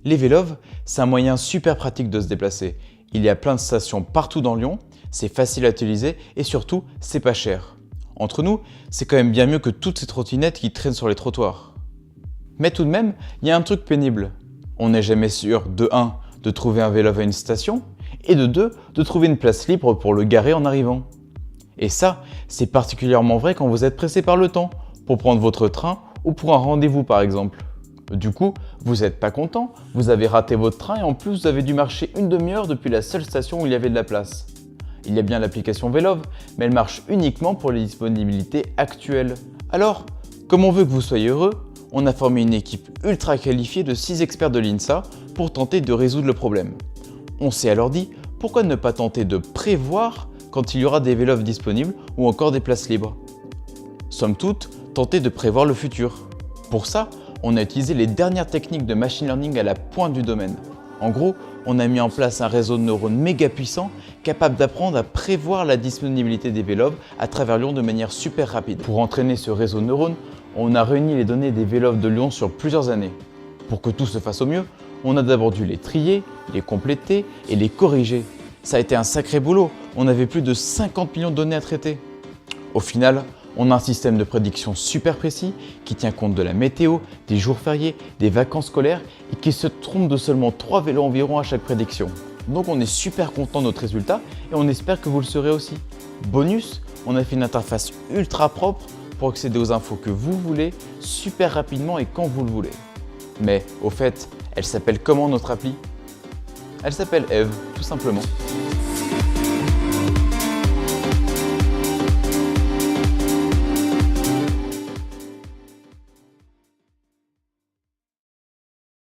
Les Vélov, c'est un moyen super pratique de se déplacer. Il y a plein de stations partout dans Lyon, c'est facile à utiliser et surtout, c'est pas cher. Entre nous, c'est quand même bien mieux que toutes ces trottinettes qui traînent sur les trottoirs. Mais tout de même, il y a un truc pénible. On n'est jamais sûr, de 1, de trouver un Vélov à une station, et de 2, de trouver une place libre pour le garer en arrivant. Et ça, c'est particulièrement vrai quand vous êtes pressé par le temps, pour prendre votre train ou pour un rendez-vous par exemple. Du coup, vous n'êtes pas content, vous avez raté votre train et en plus vous avez dû marcher une demi-heure depuis la seule station où il y avait de la place. Il y a bien l'application Vélov, mais elle marche uniquement pour les disponibilités actuelles. Alors, comme on veut que vous soyez heureux, on a formé une équipe ultra qualifiée de 6 experts de l'INSA pour tenter de résoudre le problème. On s'est alors dit, pourquoi ne pas tenter de prévoir quand il y aura des Vélov disponibles ou encore des places libres? Somme toute, tenter de prévoir le futur. Pour ça, on a utilisé les dernières techniques de machine learning à la pointe du domaine. En gros, on a mis en place un réseau de neurones méga puissant capable d'apprendre à prévoir la disponibilité des Vélov à travers Lyon de manière super rapide. Pour entraîner ce réseau de neurones, on a réuni les données des Vélov de Lyon sur plusieurs années. Pour que tout se fasse au mieux, on a d'abord dû les trier, les compléter et les corriger. Ça a été un sacré boulot, on avait plus de 50 millions de données à traiter. Au final, on a un système de prédiction super précis qui tient compte de la météo, des jours fériés, des vacances scolaires et qui se trompe de seulement 3 vélos environ à chaque prédiction. Donc on est super content de notre résultat et on espère que vous le serez aussi. Bonus, on a fait une interface ultra propre pour accéder aux infos que vous voulez super rapidement et quand vous le voulez. Mais au fait, elle s'appelle comment notre appli? Elle s'appelle Eve, tout simplement.